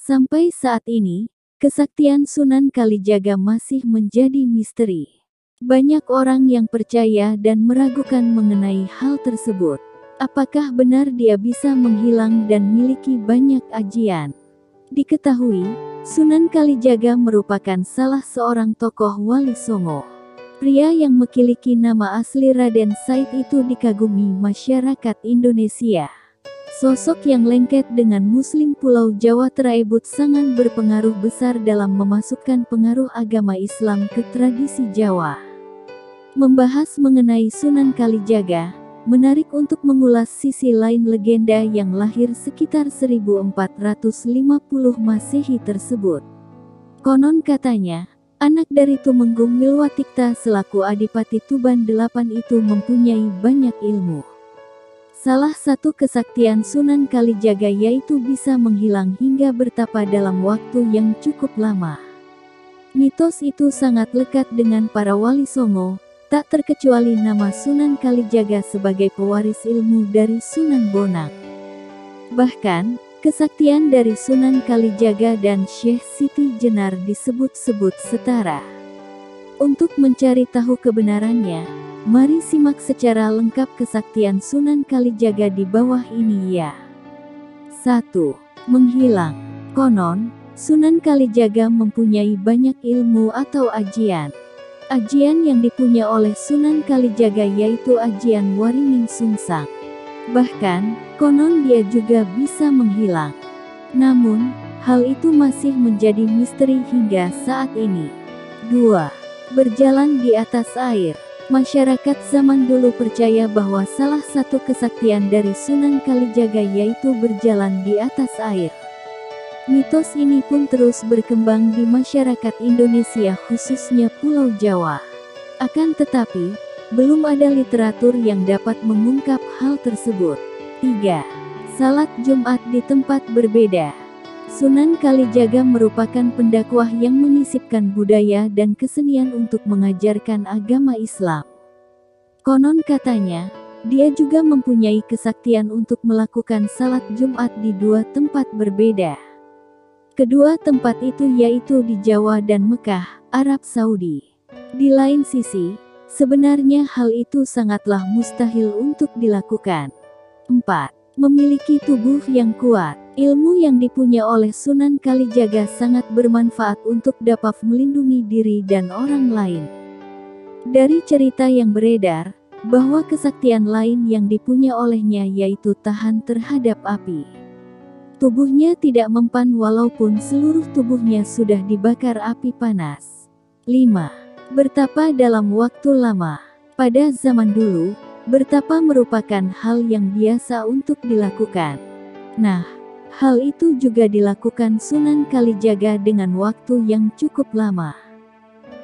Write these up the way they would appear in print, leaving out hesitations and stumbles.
Sampai saat ini, kesaktian Sunan Kalijaga masih menjadi misteri. Banyak orang yang percaya dan meragukan mengenai hal tersebut. Apakah benar dia bisa menghilang dan miliki banyak ajian? Diketahui, Sunan Kalijaga merupakan salah seorang tokoh Wali Songo. Pria yang memiliki nama asli Raden Said itu dikagumi masyarakat Indonesia. Sosok yang lengket dengan Muslim Pulau Jawa tersebut sangat berpengaruh besar dalam memasukkan pengaruh agama Islam ke tradisi Jawa. Membahas mengenai Sunan Kalijaga, menarik untuk mengulas sisi lain legenda yang lahir sekitar 1450 Masehi tersebut. Konon katanya, anak dari Tumenggung Milwatikta selaku Adipati Tuban VIII itu mempunyai banyak ilmu. Salah satu kesaktian Sunan Kalijaga yaitu bisa menghilang hingga bertapa dalam waktu yang cukup lama. Mitos itu sangat lekat dengan para Wali Songo, tak terkecuali nama Sunan Kalijaga sebagai pewaris ilmu dari Sunan Bonang. Bahkan, kesaktian dari Sunan Kalijaga dan Syekh Siti Jenar disebut-sebut setara. Untuk mencari tahu kebenarannya, mari simak secara lengkap kesaktian Sunan Kalijaga di bawah ini ya. 1. Menghilang. Konon, Sunan Kalijaga mempunyai banyak ilmu atau ajian. Ajian yang dipunya oleh Sunan Kalijaga yaitu ajian Waringin Sungsang. Bahkan, konon dia juga bisa menghilang. Namun, hal itu masih menjadi misteri hingga saat ini. 2. Berjalan di atas air. Masyarakat zaman dulu percaya bahwa salah satu kesaktian dari Sunan Kalijaga yaitu berjalan di atas air. Mitos ini pun terus berkembang di masyarakat Indonesia khususnya Pulau Jawa. Akan tetapi, belum ada literatur yang dapat mengungkap hal tersebut. 3. Salat Jumat di tempat berbeda. Sunan Kalijaga merupakan pendakwah yang menyisipkan budaya dan kesenian untuk mengajarkan agama Islam. Konon katanya, dia juga mempunyai kesaktian untuk melakukan salat Jumat di dua tempat berbeda. Kedua tempat itu yaitu di Jawa dan Mekah, Arab Saudi. Di lain sisi, sebenarnya hal itu sangatlah mustahil untuk dilakukan. 4. Memiliki tubuh yang kuat. Ilmu yang dipunya oleh Sunan Kalijaga sangat bermanfaat untuk dapat melindungi diri dan orang lain. Dari cerita yang beredar, bahwa kesaktian lain yang dipunya olehnya yaitu tahan terhadap api. Tubuhnya tidak mempan walaupun seluruh tubuhnya sudah dibakar api panas. 5. Bertapa dalam waktu lama. Pada zaman dulu, bertapa merupakan hal yang biasa untuk dilakukan. Nah, hal itu juga dilakukan Sunan Kalijaga dengan waktu yang cukup lama.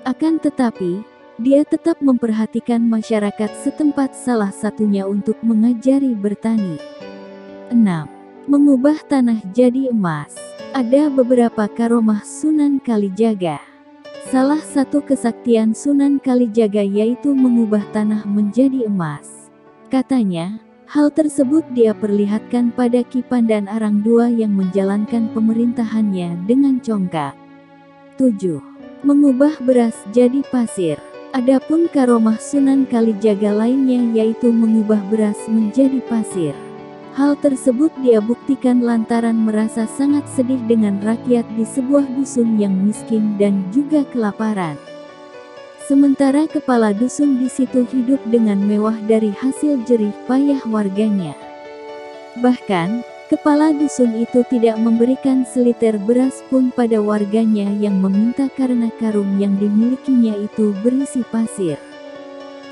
Akan tetapi, dia tetap memperhatikan masyarakat setempat salah satunya untuk mengajari bertani. 6. Mengubah tanah jadi emas. Ada beberapa karomah Sunan Kalijaga. Salah satu kesaktian Sunan Kalijaga yaitu mengubah tanah menjadi emas. Katanya, hal tersebut dia perlihatkan pada Ki Pandan Arang II yang menjalankan pemerintahannya dengan congkak. 7. Mengubah beras jadi pasir. Adapun karomah Sunan Kalijaga lainnya yaitu mengubah beras menjadi pasir. Hal tersebut dia buktikan lantaran merasa sangat sedih dengan rakyat di sebuah dusun yang miskin dan juga kelaparan. Sementara kepala dusun di situ hidup dengan mewah dari hasil jerih payah warganya. Bahkan, kepala dusun itu tidak memberikan seliter beras pun pada warganya yang meminta karena karung yang dimilikinya itu berisi pasir.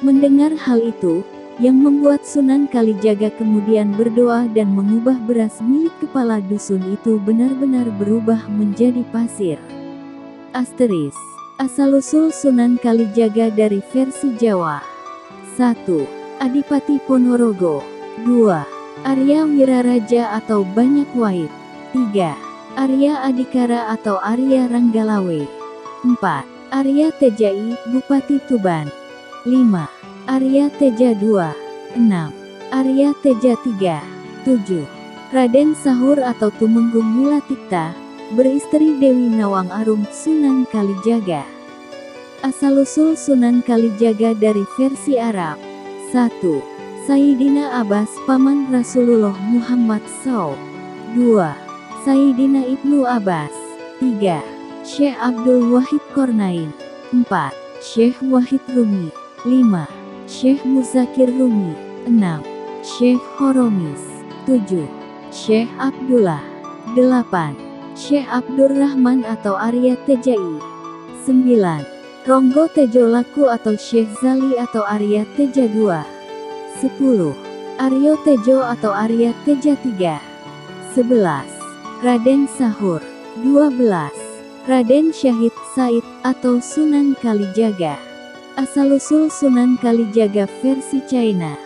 Mendengar hal itu, yang membuat Sunan Kalijaga kemudian berdoa dan mengubah beras milik kepala dusun itu benar-benar berubah menjadi pasir. Asteris. Asal-usul Sunan Kalijaga dari versi Jawa. 1. Adipati Ponorogo. 2. Arya Wiraraja atau Banyak Wait. 3. Arya Adikara atau Arya Ranggalawe. 4. Arya Tejai, Bupati Tuban. 5. Arya Teja II. 6. Arya Teja III. 7. Raden Sahur atau Tumenggung Milatikta. beristri Dewi Nawang Arum, Sunan Kalijaga. Asal-usul Sunan Kalijaga dari versi Arab. 1. Sayyidina Abbas, paman Rasulullah Muhammad SAW. 2. Sayyidina Ibnu Abbas. 3. Syekh Abdul Wahid Kornain. 4. Syekh Wahid Rumi. 5. Syekh Muzakir Rumi. 6. Syekh Horomis. 7. Syekh Abdullah. 8. Syekh Abdurrahman atau Arya Tejai. 9. Ronggo Tejo Laku atau Syekh Zali atau Arya Teja II. 10. Aryo Tejo atau Arya Teja III. 11. Raden Sahur. 12. Raden Syahid Said atau Sunan Kalijaga. Asal-usul Sunan Kalijaga versi China.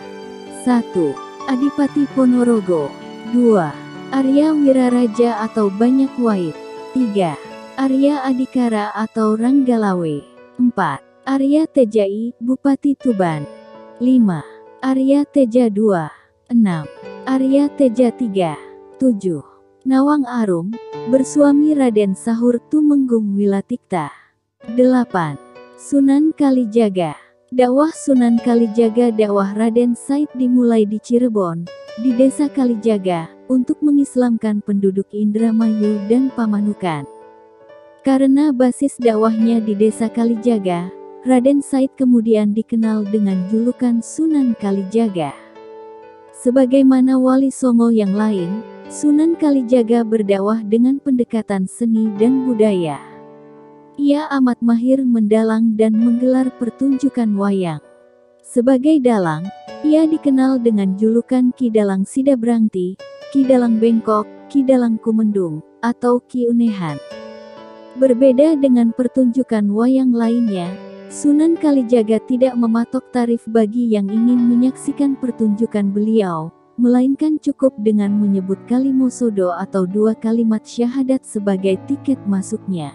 1. Adipati Ponorogo. 2. Arya Wiraraja atau Banyak Wait. 3. Arya Adikara atau Ranggalawe. 4. Arya Tejai, Bupati Tuban. 5. Arya Teja II. 6. Arya Teja III. 7. Nawang Arum, bersuami Raden Sahur Tumenggung Wilatikta. 8. Sunan Kalijaga. Dakwah Sunan Kalijaga. Dakwah Raden Said dimulai di Cirebon, di Desa Kalijaga, untuk mengislamkan penduduk Indramayu dan Pamanukan. Karena basis dakwahnya di Desa Kalijaga, Raden Said kemudian dikenal dengan julukan Sunan Kalijaga. Sebagaimana Wali Songo yang lain, Sunan Kalijaga berdakwah dengan pendekatan seni dan budaya. Ia amat mahir mendalang dan menggelar pertunjukan wayang. Sebagai dalang, ia dikenal dengan julukan Ki Dalang Sidabrangti, Ki Dalang Bengkok, Ki Dalang Kumendung, atau Ki Unehan. Berbeda dengan pertunjukan wayang lainnya, Sunan Kalijaga tidak mematok tarif bagi yang ingin menyaksikan pertunjukan beliau, melainkan cukup dengan menyebut kalimosodo atau 2 kalimat syahadat sebagai tiket masuknya.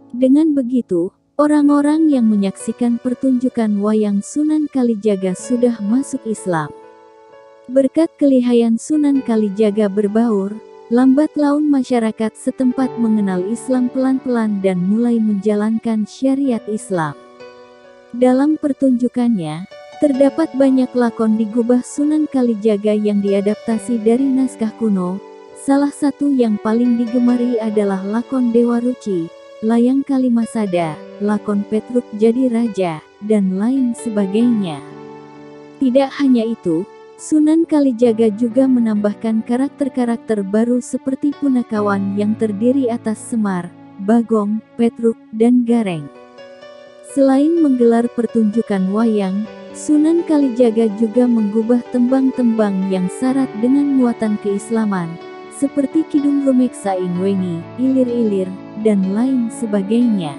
Dengan begitu, orang-orang yang menyaksikan pertunjukan wayang Sunan Kalijaga sudah masuk Islam. Berkat kelihayan Sunan Kalijaga berbaur, lambat laun masyarakat setempat mengenal Islam pelan-pelan dan mulai menjalankan syariat Islam. Dalam pertunjukannya, terdapat banyak lakon di gubah Sunan Kalijaga yang diadaptasi dari naskah kuno. Salah satu yang paling digemari adalah lakon Dewa Ruci, Layang Kalimasada, lakon Petruk Jadi Raja, dan lain sebagainya. Tidak hanya itu, Sunan Kalijaga juga menambahkan karakter-karakter baru seperti Punakawan yang terdiri atas Semar, Bagong, Petruk, dan Gareng. Selain menggelar pertunjukan wayang, Sunan Kalijaga juga menggubah tembang-tembang yang syarat dengan muatan keislaman, seperti Kidung Rumeksa Ing Wengi, Ilir-Ilir, dan lain sebagainya.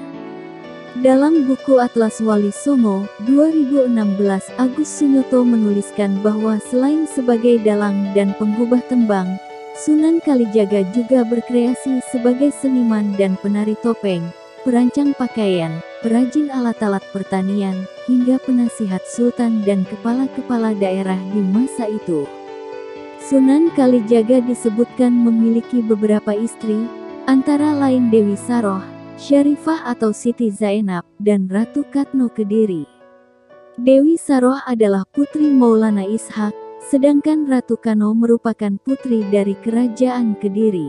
Dalam buku Atlas Wali Songo, 2016, Agus Sunyoto menuliskan bahwa selain sebagai dalang dan penggubah tembang, Sunan Kalijaga juga berkreasi sebagai seniman dan penari topeng, perancang pakaian, perajin alat-alat pertanian, hingga penasihat sultan dan kepala-kepala daerah di masa itu. Sunan Kalijaga disebutkan memiliki beberapa istri, antara lain Dewi Saroh, Syarifah atau Siti Zainab, dan Ratu Katno Kediri. Dewi Saroh adalah putri Maulana Ishak, sedangkan Ratu Kano merupakan putri dari Kerajaan Kediri.